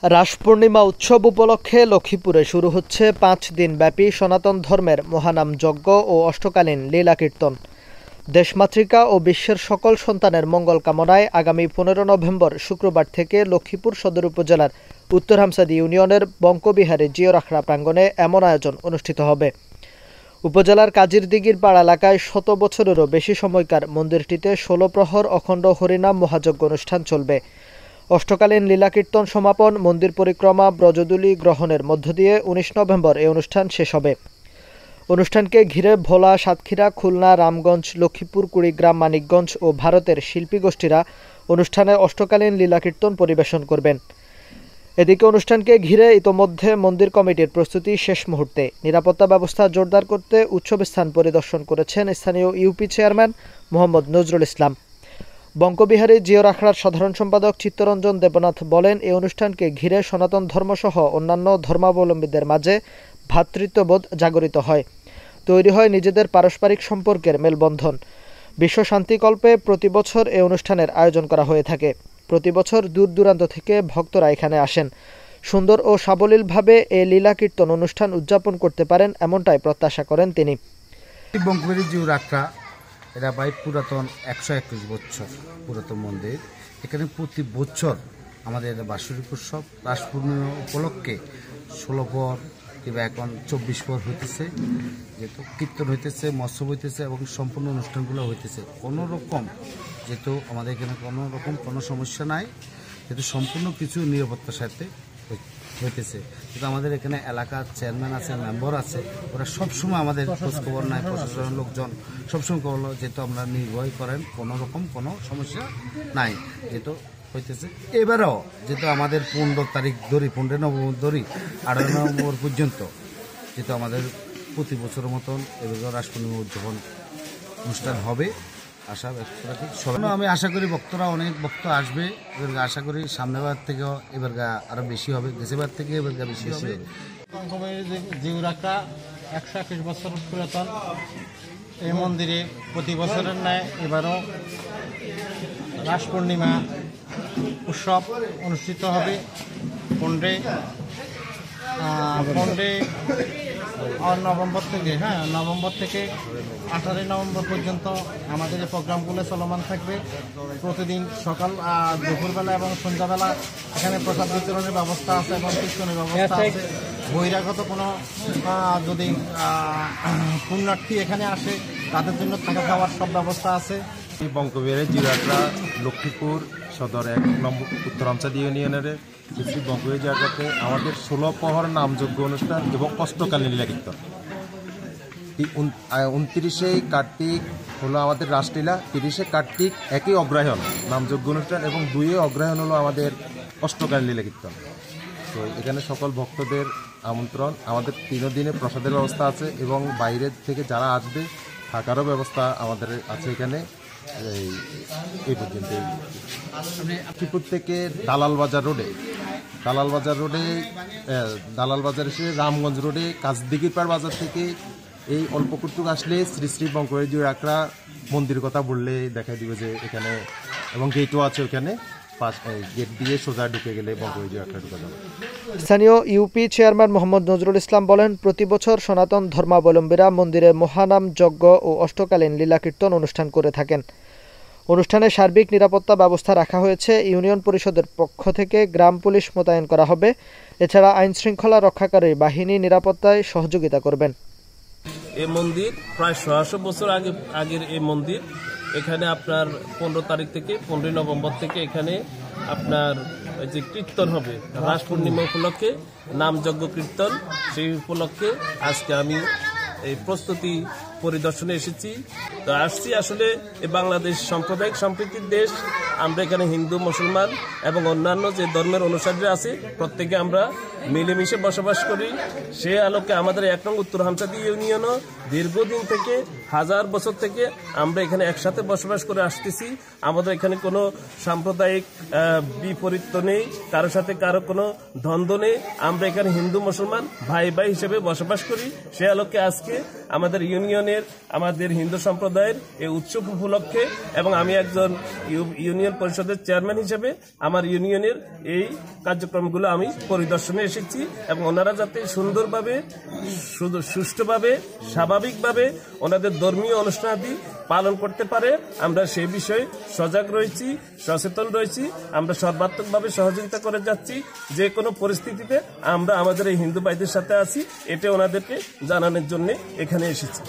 রাস পূর্ণিমা উৎসব উপলক্ষে লক্ষ্মীপুরে শুরু হচ্ছে ৫ দিনব্যাপী সনাতন ধর্মের মহানাম যজ্ঞ ও অষ্টকালীন লীলা কীর্তন। দেশমাতৃকা ও বিশ্বের সকল সন্তানের মঙ্গল কামনায় আগামী ১৫ নভেম্বর শুক্রবার থেকে লক্ষ্মীপুর সদর উপজেলার উত্তর হামসাদি ইউনিয়নের বঙ্কবিহারে জিওরাখড়া প্রাঙ্গণে এমন আয়োজন অনুষ্ঠিত হবে। উপজেলার কাজিরদিঘির পাড় এলাকায় ১০০ বছরেরও বেশি সময়কার মন্দিরটিতে ১৬ প্রহর অখণ্ড হরিনাম মহাযজ্ঞ অনুষ্ঠান চলবে। অষ্টকালীন লীলা কীর্তন সমাপন, মন্দির পরিক্রমা, ব্রজদুলি গ্রহণের মধ্য দিয়ে ১৯ নভেম্বর এই অনুষ্ঠান শেষ হবে। অনুষ্ঠানকে ঘিরে ভোলা, সাতক্ষীরা, খুলনা, রামগঞ্জ, লক্ষ্মীপুর, কুড়িগ্রাম, মানিকগঞ্জ ও ভারতের শিল্পী গোষ্ঠীরা অনুষ্ঠানে অষ্টকালীন লীলা কীর্তন পরিবেশন করবেন। এদিকে অনুষ্ঠানকে ঘিরে ইতোমধ্যে মন্দির কমিটির প্রস্তুতি শেষ মুহূর্তে। নিরাপত্তা ব্যবস্থা জোরদার করতে উৎসব স্থান পরিদর্শন করেছেন স্থানীয় ইউপি চেয়ারম্যান মোহাম্মদ নজরুল ইসলাম। বঙ্কবিহারী জিওরাখড়ার সাধারণ সম্পাদক চিত্তরঞ্জন দেবনাথ বলেন, এই অনুষ্ঠানকে ঘিরে সনাতন ধর্মসহ অন্যান্য ধর্মাবলম্বীদের মাঝে ভ্রাতৃত্ববোধ জাগরিত হয়, তৈরি হয় নিজেদের পারস্পরিক সম্পর্কের মেলবন্ধন। বিশ্ব শান্তিকল্পে প্রতি বছর এই অনুষ্ঠানের আয়োজন করা হয়ে থাকে। প্রতি বছর দূর দূরান্ত থেকে ভক্তরা এখানে আসেন। সুন্দর ও সাবলীলভাবে এই লীলা কীর্তন অনুষ্ঠান উদযাপন করতে পারেন এমনটাই প্রত্যাশা করেন তিনি। বঙ্কবিহারী জিওরাখড়া এটা প্রায় পুরাতন ১২১ বছর পুরাতন মন্দির। এখানে প্রতি বছর আমাদের বার্ষিক উৎসব রাস পূর্ণিমা উপলক্ষে ১৬ পর কিংবা এখন ২৪ পর হইতেছে, যেহেতু কীর্তন হইতেছে, মৎস্য হইতেছে এবং সম্পূর্ণ অনুষ্ঠানগুলো হইতেছে। কোনো রকম যেহেতু আমাদের এখানে কোনো রকম কোনো সমস্যা নাই, যেহেতু সম্পূর্ণ কিছু নিরাপত্তার সাথে হইতেছে। কিন্তু আমাদের এখানে এলাকার চেয়ারম্যান আছে, মেম্বার আছে, ওরা সবসময় আমাদের খোঁজখবর নাই, প্রশাসনের লোকজন সবসময় খবর, যেহেতু আমরা নির্ভয় করেন কোনো রকম কোনো সমস্যা নাই যেহেতু হইতেছে। এবারও যেহেতু আমাদের ১৫ তারিখ ধরি, ১৫ নভেম্বর ধরি ১৮ নভেম্বর পর্যন্ত যেহেতু আমাদের প্রতি বছরের মতন এবার রাস পূর্ণিমা উদযাপন অনুষ্ঠান হবে আশা ব্যক্ত রাখি। আমি আশা করি ভক্তরা অনেক ভক্ত আসবে, এবার আশা করি সামনেবার থেকেও এবার আরো বেশি হবে, দেশেবার থেকে এবার বেশি হবে। জিওরাখড়া ১২১ বছর পুরাতন এই মন্দিরে প্রতি বছরের ন্যায় এবারও রাস পূর্ণিমা উৎসব অনুষ্ঠিত হবে ১৫ নভেম্বর থেকে নভেম্বর থেকে ১৮ নভেম্বর পর্যন্ত আমাদের এই প্রোগ্রামগুলো চলমান থাকবে। প্রতিদিন সকাল, দুপুরবেলা এবং সন্ধ্যাবেলা এখানে প্রসাদ বিতরণের ব্যবস্থা আছে এবং কীর্তনের ব্যবস্থা আছে। বহিরাগত কোনো যদি পুণ্যার্থী এখানে আসে তাদের জন্য থাকা খাওয়ার সব ব্যবস্থা আছে। বঙ্কবিহারী জিওরাখড়া লক্ষ্মীপুর সদর ১ নম্বর উত্তর হামসাদি ইউনিয়নের শ্রী বঙ্কবিহারী জিওরাখড়াতে আমাদের ১৬ প্রহর নামযজ্ঞ অনুষ্ঠান এবং অষ্টকালীন লীলা কীর্তন। ২৯শে কার্তিক হলো আমাদের রাসলীলা, ৩০শে কার্তিক একই অগ্রহায়ণ নামযজ্ঞ অনুষ্ঠান এবং ২ অগ্রহায়ণ হলো আমাদের অষ্টকালীন লীলা কীর্তন। তো এখানে সকল ভক্তদের আমন্ত্রণ। আমাদের ৩ দিনে প্রসাদের ব্যবস্থা আছে এবং বাইরের থেকে যারা আসবে থাকারও ব্যবস্থা আমাদের আছে এখানে। এই পর্যন্ত লক্ষ্মীপুর থেকে দালাল বাজার রোডে এসে রামগঞ্জ রোডে কাজিরদিঘির পাড় বাজার থেকে এই অল্প কুটুক আসলে শ্রী শ্রী বঙ্কবিহারী জিওরাখড়া মন্দিরের কথা বললে দেখা দিবে যে এখানে, এবং গেটও আছে ওখানে, গেট দিয়ে সোজা ঢুকে গেলে বঙ্কবিহারী জিওরাখড়া ঢুকে যাবে। স্থানীয় ইউপি চেয়ারম্যান মোহাম্মদ নজরুল ইসলাম বলেন, প্রতি বছর সনাতন ধর্মাবলম্বীরা মন্দিরে মহানাম যজ্ঞ ও অষ্টকালীন লীলা কীর্তন অনুষ্ঠান করে থাকেন। অনুষ্ঠানে সার্বিক নিরাপত্তা ব্যবস্থা রাখা হয়েছে। ইউনিয়ন পরিষদের পক্ষ থেকে গ্রাম পুলিশ মোতায়েন করা হবে। এছাড়া আইন শৃঙ্খলা রক্ষাকারী বাহিনী নিরাপত্তায় সহযোগিতা করবেন। এই মন্দির প্রায় ১৬০ বছর আগের এই মন্দির। এখানে আপনার ১৫ তারিখ থেকে ১৫ নভেম্বর থেকে এখানে আপনার যে কীর্তন হবে রাস পূর্ণিমা উপলক্ষে, নামযজ্ঞ কীর্তন, সেই উপলক্ষে আজকে আমি এই প্রস্তুতি পরিদর্শনে এসেছি। তো আসছি আসলে এই বাংলাদেশ সাম্প্রদায়িক সম্প্রীতির দেশ। আমরা এখানে হিন্দু, মুসলমান এবং অন্যান্য যে ধর্মের অনুসারীরা আছে প্রত্যেকে আমরা মিলেমিশে বসবাস করি। সে আলোকে আমাদের 1 নং উত্তর হামসাদি ইউনিয়নও দীর্ঘদিন থেকে, হাজার বছর থেকে আমরা এখানে একসাথে বসবাস করে আসতেছি। আমাদের এখানে কোনো সাম্প্রদায়িক বিপরীত নেই, কারোর সাথে কারো কোনো দ্বন্দ্ব নেই। আমরা এখানে হিন্দু মুসলমান ভাই ভাই হিসেবে বসবাস করি। সে আলোকে আজকে আমাদের ইউনিয়নের, আমাদের হিন্দু সম্প্রদায়ের এই উৎসব উপলক্ষে, এবং আমি একজন ইউনিয়ন পরিষদের চেয়ারম্যান হিসেবে আমার ইউনিয়নের এই কার্যক্রমগুলো আমি পরিদর্শনে এসেছি, এবং ওনারা যাতে সুন্দরভাবে, সুষ্ঠুভাবে, স্বাভাবিকভাবে ওনাদের ধর্মীয় অনুষ্ঠানাদি পালন করতে পারে, আমরা সেই বিষয়ে সজাগ রয়েছি, সচেতন রয়েছি। আমরা সর্বাত্মকভাবে সহযোগিতা করে যাচ্ছি। যে কোনো পরিস্থিতিতে আমরা আমাদের এই হিন্দু ভাইদের সাথে আছি, এটা ওনাদেরকে জানানোর জন্য এখানে এসেছি।